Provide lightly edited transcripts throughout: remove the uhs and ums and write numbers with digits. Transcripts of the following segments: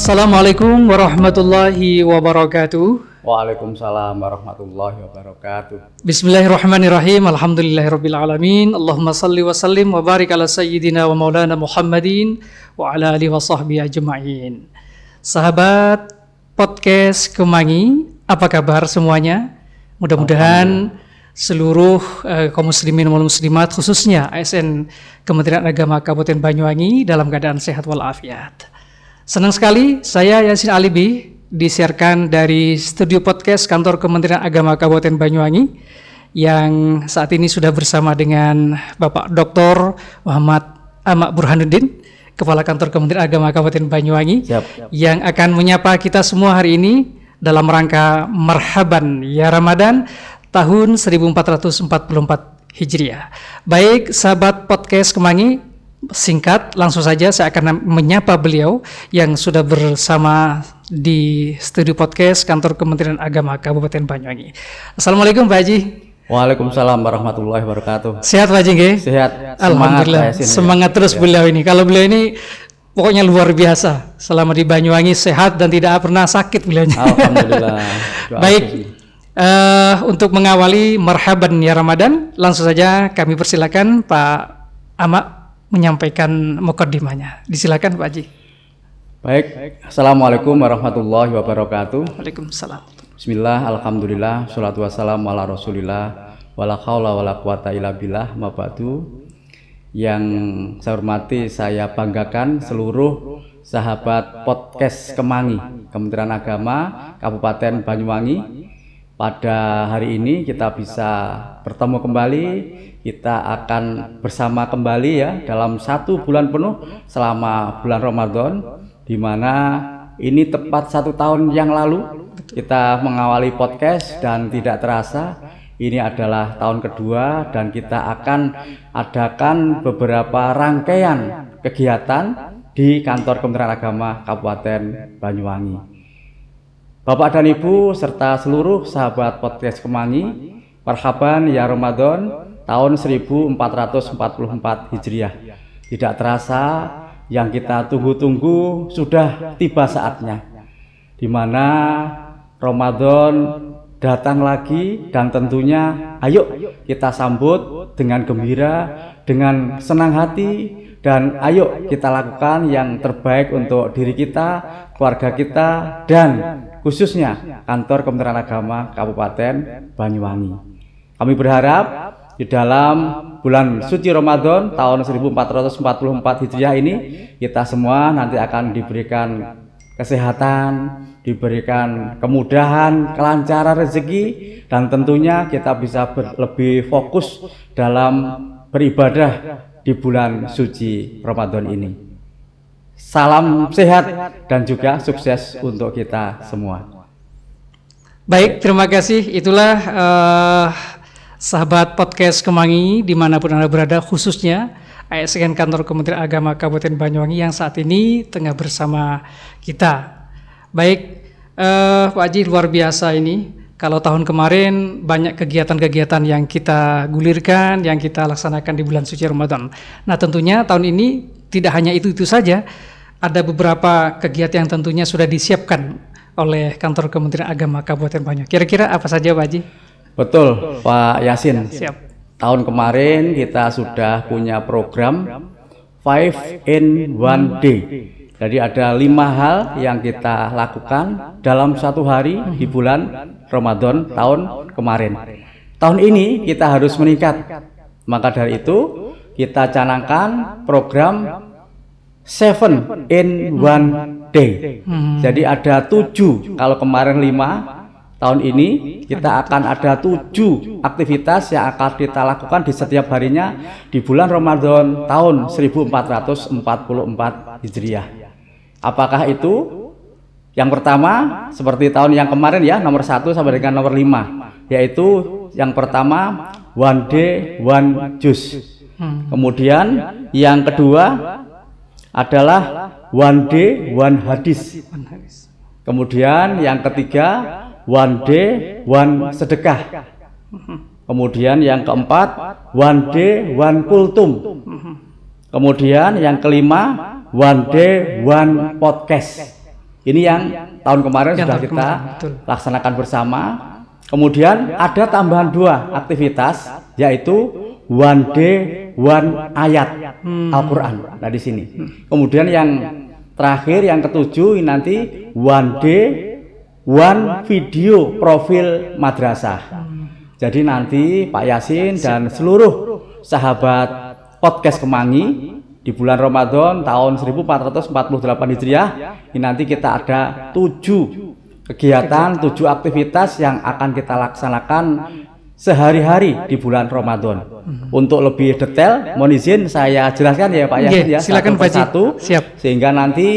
Assalamualaikum warahmatullahi wabarakatuh. Waalaikumsalam warahmatullahi wabarakatuh. Bismillahirrahmanirrahim. Alhamdulillahirabbil alamin. Allahumma salli wa sallim wa barik ala sayyidina wa maulana Muhammadin wa ala alihi wa sahbihi ajma'in. Sahabat podcast Kemangi, apa kabar semuanya? Mudah-mudahan seluruh kaum muslimin wal muslimat, khususnya ASN Kementerian Agama Kabupaten Banyuwangi dalam keadaan sehat walafiat. Senang sekali saya Yasin Alibi disiarkan dari studio podcast kantor Kementerian Agama Kabupaten Banyuwangi yang saat ini sudah bersama dengan Bapak Dr. Muhammad Ahmad Burhanuddin, Kepala Kantor Kementerian Agama Kabupaten Banyuwangi. Yang akan menyapa kita semua hari ini dalam rangka Marhaban ya Ramadan tahun 1444 Hijriah. Baik sahabat podcast Kemangi, singkat langsung saja saya akan menyapa beliau yang sudah bersama di studio podcast kantor Kementerian Agama Kabupaten Banyuwangi. Assalamualaikum Pak Haji. Waalaikumsalam warahmatullahi wabarakatuh. Sehat Pak Haji nggih? Sehat. Alhamdulillah. Semangat terus beliau ini. Kalau beliau ini pokoknya luar biasa. Selama di Banyuwangi sehat dan tidak pernah sakit beliaunya. Alhamdulillah. Baik. Untuk mengawali Marhaban ya Ramadan, langsung saja kami persilakan Pak Ahmad menyampaikan mukaddimahnya. Disilakan Pak Haji. Baik. Assalamualaikum warahmatullahi wabarakatuh. Waalaikumsalam. Bismillah, alhamdulillah, sholatu wassalamu ala rasulillah, wala haula wala quwata illa billah, ma ba'du. Yang saya hormati, saya banggakan seluruh sahabat podcast Kemangi, Kementerian Agama Kabupaten Banyuwangi. Pada hari ini kita bisa bertemu kembali, kita akan bersama kembali ya dalam 1 bulan penuh selama bulan Ramadan, di mana ini tepat 1 tahun yang lalu kita mengawali podcast dan tidak terasa ini adalah tahun kedua dan kita akan adakan beberapa rangkaian kegiatan di kantor Kementerian Agama Kabupaten Banyuwangi. Bapak dan Ibu serta seluruh sahabat podcast Kemangi, marhaban ya Ramadan tahun 1444 Hijriah. Tidak terasa yang kita tunggu-tunggu sudah tiba saatnya, di mana Ramadan datang lagi dan tentunya ayo kita sambut dengan gembira, dengan senang hati, dan ayo kita lakukan yang terbaik untuk diri kita, keluarga kita, dan khususnya kantor Kementerian Agama Kabupaten Banyuwangi. Kami berharap di dalam bulan suci Ramadan tahun 1444 Hijriah ini kita semua nanti akan diberikan kesehatan, diberikan kemudahan, kelancaran rezeki, dan tentunya kita bisa lebih fokus dalam beribadah di bulan suci Ramadan ini. Salam sehat dan juga sukses untuk kita semua. Baik, terima kasih. Itulah sahabat podcast Kemangi dimanapun Anda berada, khususnya ASN Kantor Kementerian Agama Kabupaten Banyuwangi yang saat ini tengah bersama kita. Baik, Pak Haji, luar biasa ini. Kalau tahun kemarin banyak kegiatan-kegiatan yang kita gulirkan, yang kita laksanakan di bulan suci Ramadan. Nah tentunya tahun ini tidak hanya itu saja, ada beberapa kegiatan yang tentunya sudah disiapkan oleh kantor Kementerian Agama Kabupaten Banyuwangi. Kira-kira apa saja Pak Haji? Betul Pak Yasin. Siap. Tahun kemarin kita sudah punya program 5 in 1 day. Jadi ada 5 hal yang kita lakukan dalam 1 hari di bulan Ramadan tahun kemarin. Tahun ini kita harus meningkat. Maka dari itu kita canangkan program 7 in 1 day. Jadi ada 7. Kalau kemarin 5, tahun ini kita akan ada 7 aktivitas yang akan kita lakukan di setiap harinya di bulan Ramadan tahun 1444 Hijriah. Apakah itu? Yang pertama seperti tahun yang kemarin ya, nomor 1 sampai dengan nomor 5, yaitu yang pertama 1 day 1 juz. Kemudian yang kedua adalah 1 day 1 hadis. Kemudian yang ketiga 1 day 1 sedekah. Kemudian yang keempat 1 day 1 kultum. Kemudian yang kelima 1 day 1 podcast. Ini yang tahun kemarin Yang sudah tahun kita kemarin, betul. laksanakan bersama. Kemudian ada tambahan 2 aktivitas, yaitu one day one ayat Al-Quran. Nah di sini. Kemudian yang terakhir, yang ketujuh, ini nanti one day one video profil madrasah. Jadi nanti Pak Yasin dan seluruh sahabat podcast Kemangi di bulan Ramadan tahun 1448 Hijriah ini nanti kita ada 7 kegiatan, 7 aktivitas yang akan kita laksanakan sehari-hari di bulan Ramadan. Untuk lebih detail, mohon izin saya jelaskan ya Pak Yasin ya, silakan satu Pak Haji. persatu, Siap. sehingga nanti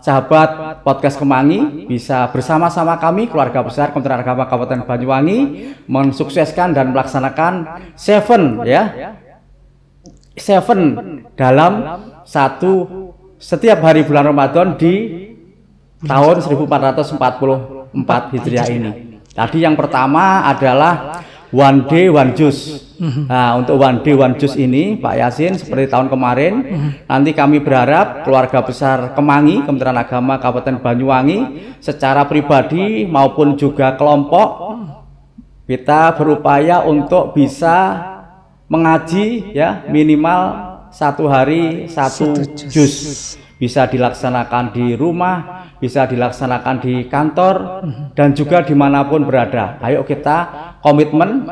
sahabat podcast Kemangi bisa bersama-sama kami keluarga besar Kementerian Agama Kabupaten Banyuwangi mensukseskan dan melaksanakan 7 dalam setiap hari bulan Ramadan di tahun 1444 Hijriah ini. Tadi yang pertama adalah one day one juz. Nah, untuk one day one juz ini Pak Yasin seperti tahun kemarin, nanti kami berharap keluarga besar Kemangi, Kementerian Agama Kabupaten Banyuwangi secara pribadi maupun juga kelompok kita berupaya untuk bisa mengaji ya minimal 1 hari 1 juz. Bisa dilaksanakan di rumah, bisa dilaksanakan di kantor, dan juga dimanapun berada. Ayo kita komitmen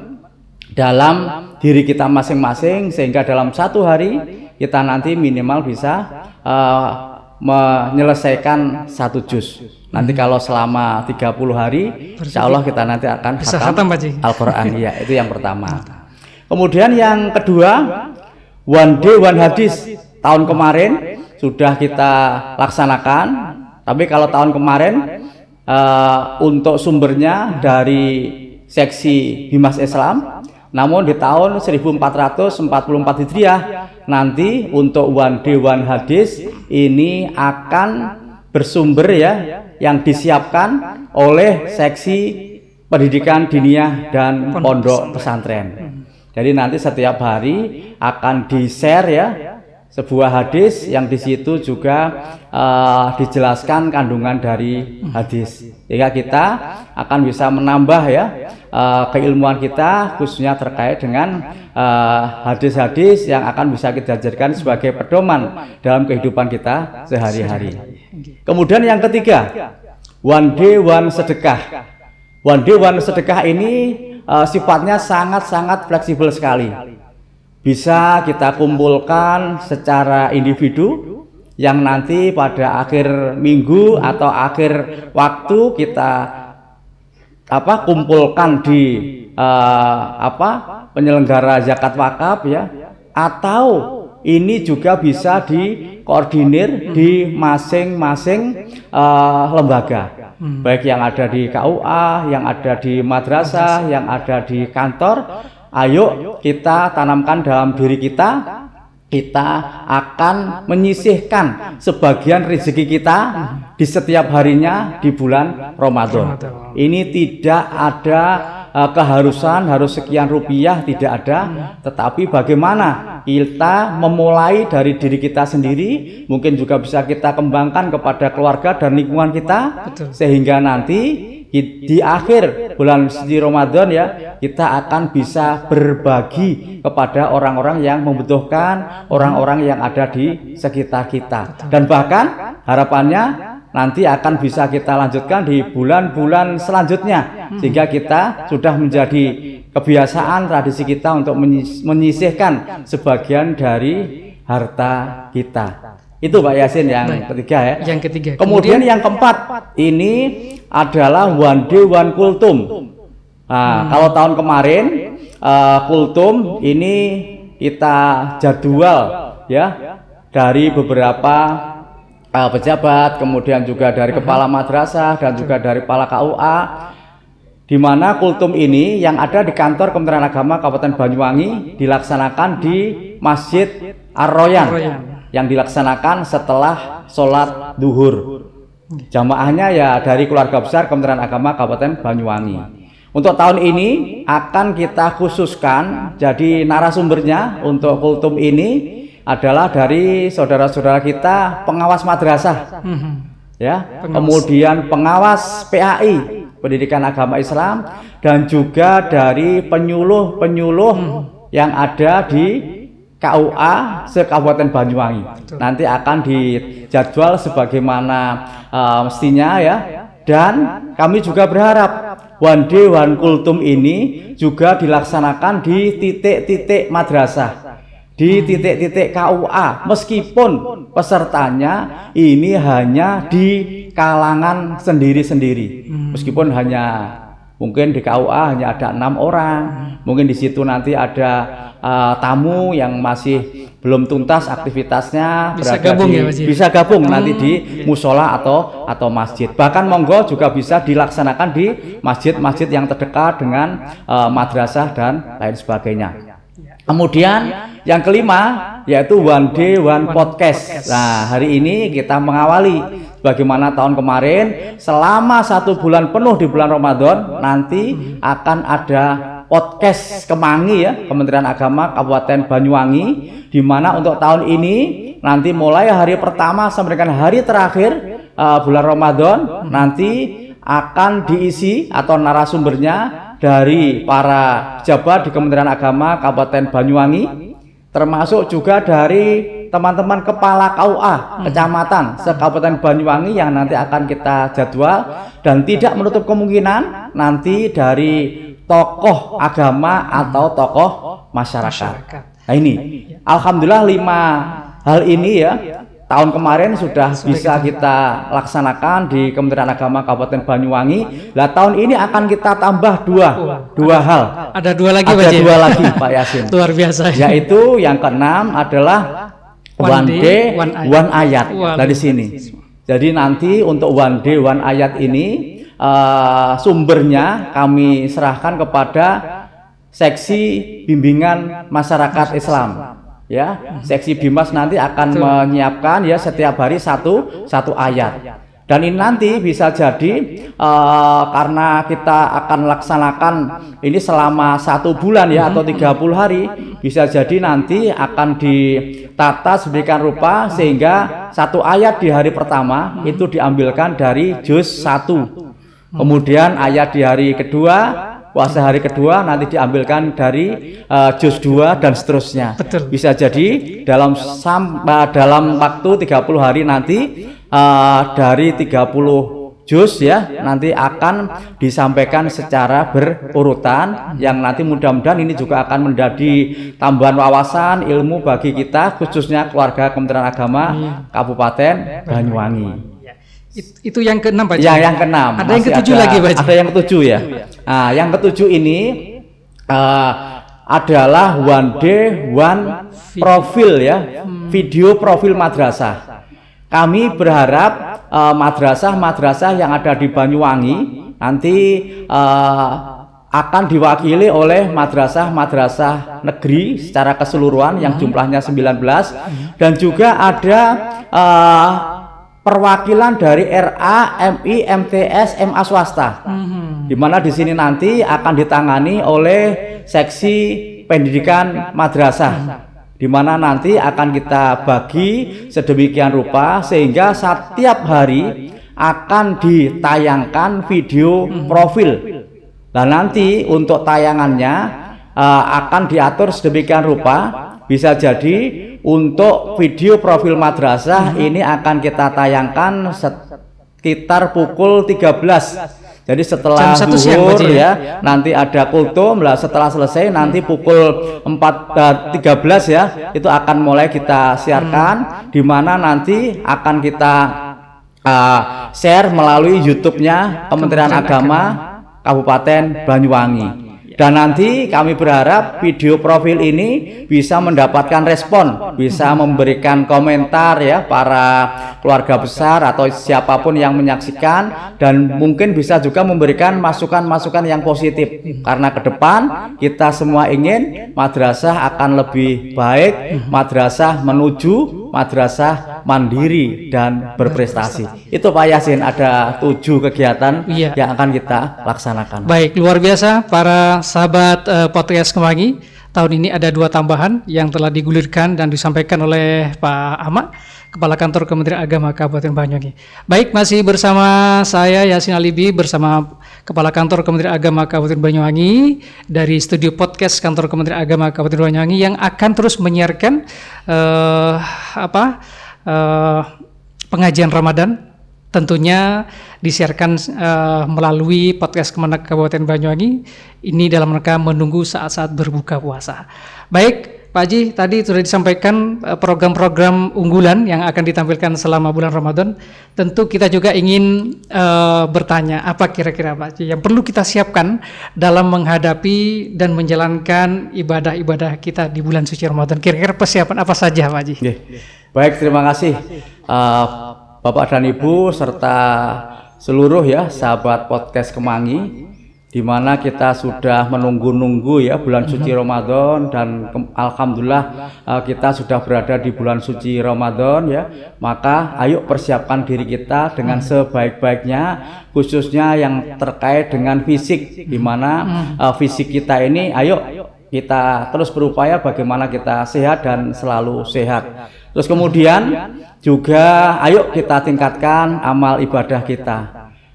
dalam diri kita masing-masing, sehingga dalam 1 hari kita nanti minimal bisa menyelesaikan 1 juz. Nanti kalau selama 30 hari, insya Allah kita nanti akan khatam Al-Quran. Ya, itu yang pertama. Kemudian yang kedua, one day one hadis. Tahun kemarin sudah kita laksanakan, tapi kalau tahun kemarin untuk sumbernya dari seksi Bimas Islam, namun di tahun 1444 Hijriah nanti untuk one day one hadis ini akan bersumber ya yang disiapkan oleh seksi pendidikan diniyah dan pondok pesantren. Jadi nanti setiap hari akan di-share ya sebuah hadis yang di situ juga dijelaskan kandungan dari hadis, sehingga kita akan bisa menambah ya keilmuan kita khususnya terkait dengan hadis-hadis yang akan bisa kita jadikan sebagai pedoman dalam kehidupan kita sehari-hari. Kemudian yang ketiga, one day one sedekah. One day one sedekah ini sifatnya sangat-sangat fleksibel sekali. Bisa kita kumpulkan secara individu yang nanti pada akhir minggu atau akhir waktu kita kumpulkan di penyelenggara zakat wakaf ya, atau ini juga bisa dikoordinir di masing-masing lembaga, baik yang ada di KUA, yang ada di madrasah, yang ada di kantor. Ayo kita tanamkan dalam diri kita, kita akan menyisihkan sebagian rezeki kita di setiap harinya di bulan Ramadan. Ini tidak ada keharusan harus sekian rupiah, tidak ada, tetapi bagaimana kita memulai dari diri kita sendiri, mungkin juga bisa kita kembangkan kepada keluarga dan lingkungan kita. Sehingga nanti di akhir bulan suci Ramadan ya, kita akan bisa berbagi kepada orang-orang yang membutuhkan, orang-orang yang ada di sekitar kita, dan bahkan harapannya nanti akan bisa kita lanjutkan di bulan-bulan selanjutnya, sehingga kita sudah menjadi kebiasaan tradisi kita untuk menyisihkan sebagian dari harta kita. Itu Pak Yasin yang ketiga ya. Yang ketiga. Kemudian yang keempat ini adalah one day one kultum. Nah, kalau tahun kemarin kultum ini kita jadwal ya dari beberapa pejabat, kemudian juga dari kepala madrasah dan juga dari kepala KUA, di mana kultum ini yang ada di kantor Kementerian Agama Kabupaten Banyuwangi dilaksanakan di Masjid Ar-Royan yang dilaksanakan setelah sholat duhur. Jamaahnya ya dari keluarga besar Kementerian Agama Kabupaten Banyuwangi. Untuk tahun ini akan kita khususkan, jadi narasumbernya untuk kultum ini adalah dari saudara-saudara kita pengawas madrasah. ya, kemudian pengawas PAI, Pendidikan Agama Islam, dan juga dari penyuluh-penyuluh yang ada di KUA se-Kabupaten Banyuwangi. Nanti akan dijadwal sebagaimana mestinya ya. Dan kami juga berharap One Day One Kultum ini juga dilaksanakan di titik-titik madrasah, di titik-titik KUA, meskipun pesertanya ini hanya di kalangan sendiri-sendiri, meskipun hanya mungkin di KUA hanya ada 6 orang, mungkin di situ nanti ada tamu yang masih belum tuntas aktivitasnya, bisa gabung nanti di musola atau masjid. Bahkan monggo juga bisa dilaksanakan di masjid-masjid yang terdekat dengan madrasah dan lain sebagainya. Kemudian yang kelima yaitu One Day One Podcast. Nah, hari ini kita mengawali bagaimana tahun kemarin selama 1 bulan penuh di bulan Ramadan nanti akan ada podcast Kemangi ya, Kementerian Agama Kabupaten Banyuwangi, di mana untuk tahun ini nanti mulai hari pertama sampai dengan hari terakhir bulan Ramadan nanti akan diisi atau narasumbernya dari para pejabat di Kementerian Agama Kabupaten Banyuwangi, termasuk juga dari teman-teman kepala KUA kecamatan se-Kabupaten Banyuwangi yang nanti akan kita jadwal, dan tidak menutup kemungkinan nanti dari tokoh agama atau tokoh masyarakat. Nah ini, alhamdulillah 5 hal ini ya, tahun kemarin sudah bisa kita laksanakan di Kementerian Agama Kabupaten Banyuwangi. Nah tahun ini akan kita tambah dua hal. Ada 2 lagi, Ada 2 lagi Pak Yasin. Luar biasa. Yaitu yang ke-6 adalah One Day One Ayat. Dari sini. Jadi nanti untuk One Day One Ayat ini sumbernya kami serahkan kepada seksi bimbingan masyarakat Islam ya. Seksi Bimas nanti akan menyiapkan ya setiap hari satu ayat, dan ini nanti bisa jadi karena kita akan laksanakan ini selama 1 bulan ya atau 30 hari, bisa jadi nanti akan ditata sedemikian rupa sehingga 1 ayat di hari pertama itu diambilkan dari juz 1. Kemudian ayat di hari kedua, puasa hari kedua nanti diambilkan dari juz 2 dan seterusnya. Betul. Bisa jadi dalam waktu 30 hari nanti dari 30 juz ya nanti akan disampaikan secara berurutan, yang nanti mudah-mudahan ini juga akan menjadi tambahan wawasan ilmu bagi kita, khususnya keluarga Kementerian Agama Kabupaten Banyuwangi. Itu yang ke-6 Pak. Ya, yang ke-6. Ada yang ke-7 lagi Pak. Ada yang ke-7 ya. Nah, yang ke-7 ini adalah One Day One Profil ya, video profil madrasah. Kami berharap madrasah-madrasah yang ada di Banyuwangi nanti akan diwakili oleh madrasah-madrasah negeri secara keseluruhan yang jumlahnya 19, dan juga ada perwakilan dari RA, MI, MTS, MA swasta, di mana di sini nanti akan ditangani oleh seksi pendidikan madrasah, di mana nanti akan kita bagi sedemikian rupa sehingga setiap hari akan ditayangkan video profil. Nah nanti untuk tayangannya akan diatur sedemikian rupa, bisa jadi untuk video profil madrasah ini akan kita tayangkan sekitar pukul 13. Jadi setelah zuhur ya, nanti ada kultum lah, setelah selesai nanti pukul 4.13 ya, itu akan mulai kita siarkan, di mana nanti akan kita share melalui YouTube-nya Kementerian Agama Kabupaten Banyuwangi. Dan nanti kami berharap video profil ini bisa mendapatkan respon, bisa memberikan komentar ya para keluarga besar atau siapapun yang menyaksikan, dan mungkin bisa juga memberikan masukan-masukan yang positif, karena ke depan kita semua ingin madrasah akan lebih baik, madrasah menuju madrasah mandiri dan berprestasi. Itu Pak Yasin, ada 7 kegiatan yang akan kita laksanakan. Baik, luar biasa para sahabat podcast Kemangi. Tahun ini ada 2 tambahan yang telah digulirkan dan disampaikan oleh Pak Ahmad. Kepala Kantor Kementerian Agama Kabupaten Banyuwangi. Baik, masih bersama saya Yasin Alibi bersama Kepala Kantor Kementerian Agama Kabupaten Banyuwangi dari studio podcast Kantor Kementerian Agama Kabupaten Banyuwangi yang akan terus menyiarkan pengajian Ramadan. Tentunya disiarkan melalui podcast Kemenak Kabupaten Banyuwangi ini dalam rangka menunggu saat-saat berbuka puasa. Baik, Pak Haji, tadi sudah disampaikan program-program unggulan yang akan ditampilkan selama bulan Ramadan. Tentu kita juga ingin bertanya, apa kira-kira Pak Haji yang perlu kita siapkan dalam menghadapi dan menjalankan ibadah-ibadah kita di bulan suci Ramadan. Kira-kira persiapan apa saja Pak Haji? Baik, terima kasih Bapak dan Ibu serta seluruh ya sahabat podcast Kemangi, di mana kita sudah menunggu-nunggu ya bulan suci Ramadan dan alhamdulillah kita sudah berada di bulan suci Ramadan ya. Maka ayo persiapkan diri kita dengan sebaik-baiknya, khususnya yang terkait dengan fisik, di mana fisik kita ini ayo kita terus berupaya bagaimana kita sehat dan selalu sehat. Terus kemudian juga ayo kita tingkatkan amal ibadah kita.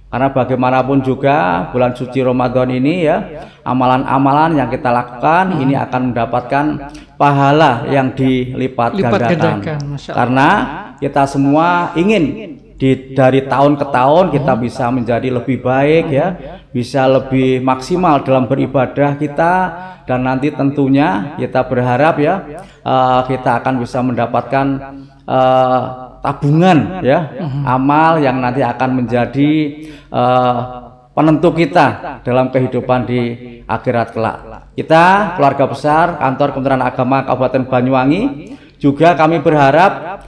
Karena bagaimanapun juga bulan suci Ramadan ini ya, amalan-amalan yang kita lakukan ini akan mendapatkan pahala yang dilipat gandakan. Karena kita semua ingin dari tahun ke tahun kita bisa menjadi lebih baik ya, bisa lebih maksimal dalam beribadah kita, dan nanti tentunya kita berharap ya kita akan bisa mendapatkan tabungan ya, amal yang nanti akan menjadi penentu kita dalam kehidupan di akhirat kelak. Kita keluarga besar Kantor Kementerian Agama Kabupaten Banyuwangi juga kami berharap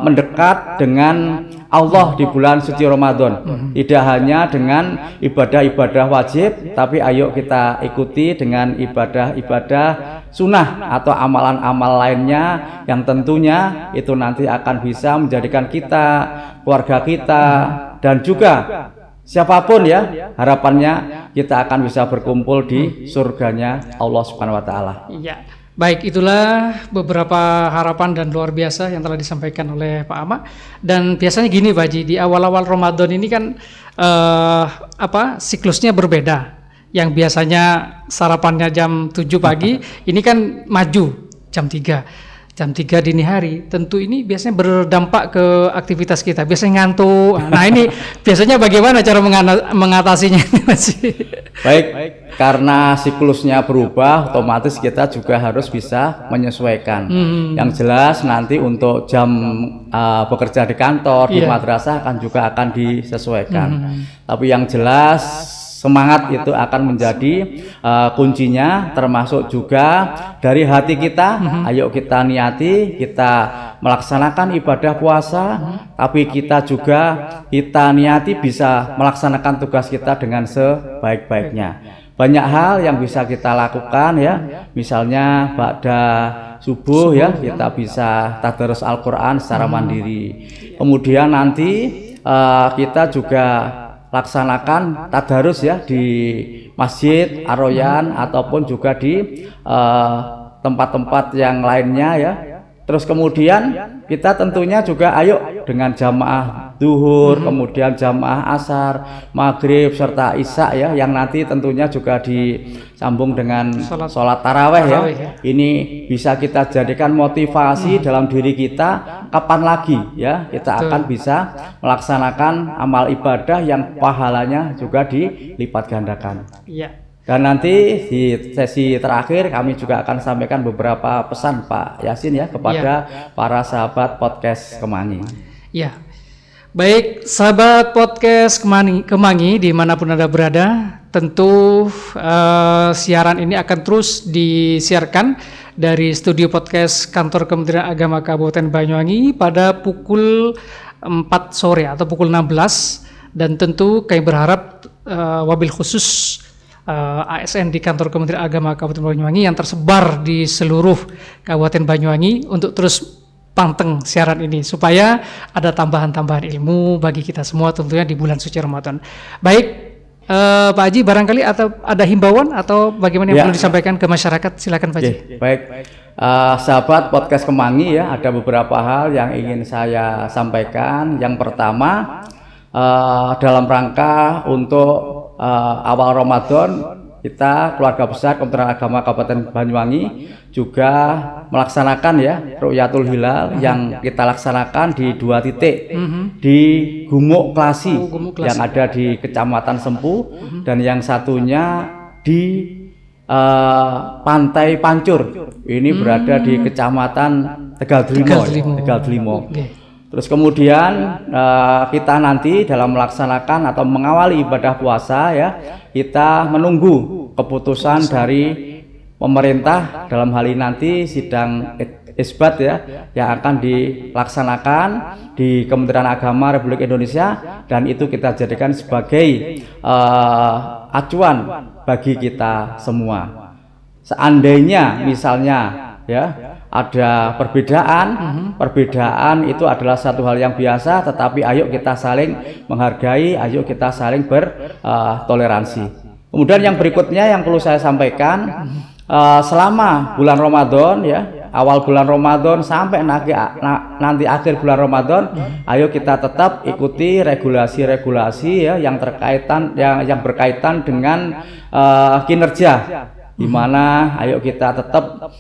mendekat dengan Allah di bulan suci Ramadan. Tidak hanya dengan ibadah-ibadah wajib, tapi ayo kita ikuti dengan ibadah-ibadah sunnah atau amalan-amal lainnya yang tentunya itu nanti akan bisa menjadikan kita, keluarga kita, dan juga siapapun ya, harapannya kita akan bisa berkumpul di surganya Allah Subhanahu wa taala. Iya. Baik, itulah beberapa harapan dan luar biasa yang telah disampaikan oleh Pak Ama. Dan biasanya gini Pak Haji, di awal-awal Ramadan ini kan siklusnya berbeda. Yang biasanya sarapannya jam 7 pagi, ini kan maju jam 3. Jam 3 dini hari, tentu ini biasanya berdampak ke aktivitas kita. Biasanya ngantuk. Nah ini biasanya bagaimana cara mengatasinya? Baik, karena siklusnya berubah, otomatis kita juga harus bisa menyesuaikan. Yang jelas nanti untuk jam bekerja di kantor, di madrasah akan disesuaikan. Tapi yang jelas semangat itu akan menjadi kuncinya, termasuk juga dari hati kita. Ayo kita niati, kita melaksanakan ibadah puasa, tapi kita niati bisa melaksanakan tugas kita dengan sebaik-baiknya. Banyak hal yang bisa kita lakukan ya, misalnya ba'da subuh ya, kita bisa tadarus Al-Quran secara mandiri. Kemudian nanti kita juga laksanakan tadarus ya di Masjid Ar-Royan ataupun juga di tempat-tempat yang lainnya ya. Terus kemudian kita tentunya juga ayo dengan jamaah zuhur, kemudian jamaah asar, maghrib serta isya ya, yang nanti tentunya juga disambung dengan sholat taraweh ya. Ini bisa kita jadikan motivasi dalam diri kita, kapan lagi ya kita akan bisa melaksanakan amal ibadah yang pahalanya juga dilipat gandakan. Iya. Dan nanti di sesi terakhir kami juga akan sampaikan beberapa pesan Pak Yasin ya kepada para sahabat podcast Kemangi. Ya, baik sahabat podcast Kemangi dimanapun Anda berada, tentu siaran ini akan terus disiarkan dari studio podcast Kantor Kementerian Agama Kabupaten Banyuwangi pada pukul 4 sore atau pukul 16, dan tentu kami berharap wabil khusus ASN di Kantor Kementerian Agama Kabupaten Banyuwangi yang tersebar di seluruh Kabupaten Banyuwangi untuk terus panteng siaran ini supaya ada tambahan-tambahan ilmu bagi kita semua tentunya di bulan suci Ramadan. Baik, Pak Haji, barangkali atau ada himbauan atau bagaimana yang Ya. perlu disampaikan ke masyarakat? Silakan Pak Haji. Oke, baik. Sahabat podcast Kemangi ya, ada beberapa hal yang ingin saya sampaikan. Yang pertama, dalam rangka untuk awal Ramadan, kita keluarga besar Kementerian Agama Kabupaten Banyuwangi juga melaksanakan ya Ru'yatul Hilal yang kita laksanakan di 2 titik di Gumuk Klasi, Gumuk Klasi. yang ada di Kecamatan Sempu dan yang satunya di Pantai Pancur. Ini berada di Kecamatan Tegal Delimo. Oke. Terus kemudian kita nanti dalam melaksanakan atau mengawali ibadah puasa ya, kita menunggu keputusan dari pemerintah, dalam hal ini nanti sidang isbat ya yang akan dilaksanakan di Kementerian Agama Republik Indonesia, dan itu kita jadikan sebagai acuan bagi kita semua. Seandainya misalnya ya ada perbedaan itu adalah satu hal yang biasa, tetapi ayo kita saling menghargai, ayo kita saling bertoleransi. Kemudian yang berikutnya yang perlu saya sampaikan, selama bulan Ramadan ya, awal bulan Ramadan sampai nanti akhir bulan Ramadan, ayo kita tetap ikuti regulasi-regulasi ya yang berkaitan dengan kinerja, di mana ayo kita tetap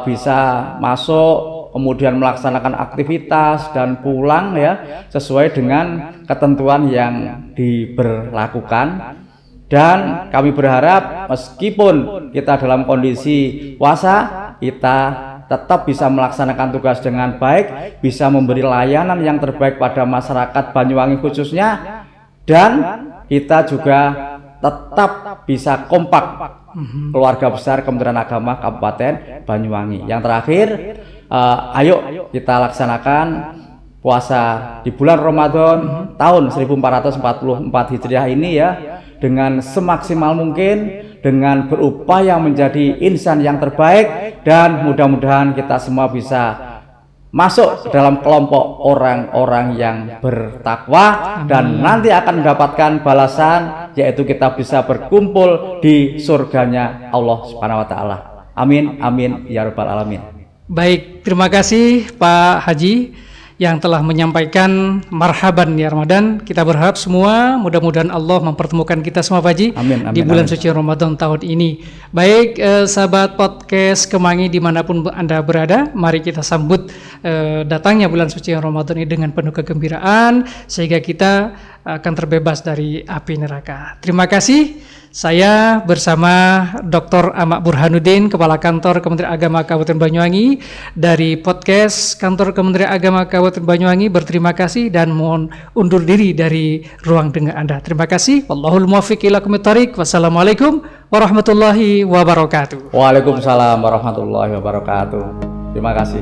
bisa masuk, kemudian melaksanakan aktivitas dan pulang ya sesuai dengan ketentuan yang diberlakukan. Dan kami berharap meskipun kita dalam kondisi puasa, kita tetap bisa melaksanakan tugas dengan baik, bisa memberi layanan yang terbaik pada masyarakat Banyuwangi khususnya, dan kita juga tetap bisa kompak keluarga besar Kementerian Agama Kabupaten Banyuwangi. Yang terakhir, ayo kita laksanakan puasa di bulan Ramadan tahun 1444 Hijriah ini ya dengan semaksimal mungkin, dengan berupaya menjadi insan yang terbaik, dan mudah-mudahan kita semua bisa masuk dalam kelompok orang-orang yang bertakwa dan nanti akan mendapatkan balasan, yaitu kita bisa berkumpul di surganya Allah Subhanahu wa taala. Amin amin ya rabbal alamin. Baik, terima kasih Pak Haji yang telah menyampaikan marhaban ya Ramadan. Kita berharap semua mudah-mudahan Allah mempertemukan kita semua Pak Haji Amin, amin, di bulan amin. suci Ramadan tahun ini. Baik, sahabat podcast Kemangi dimanapun Anda berada, mari kita sambut datangnya bulan suci Ramadan ini dengan penuh kegembiraan sehingga kita akan terbebas dari api neraka. Terima kasih. Saya bersama Dr. Ahmad Burhanuddin, Kepala Kantor Kementerian Agama Kabupaten Banyuwangi, dari podcast Kantor Kementerian Agama Kabupaten Banyuwangi berterima kasih dan mohon undur diri dari ruang dengar Anda. Terima kasih. Wallahul muwaffiq ila aqwamit thoriq. Wassalamualaikum warahmatullahi wabarakatuh. Waalaikumsalam warahmatullahi wabarakatuh. Terima kasih.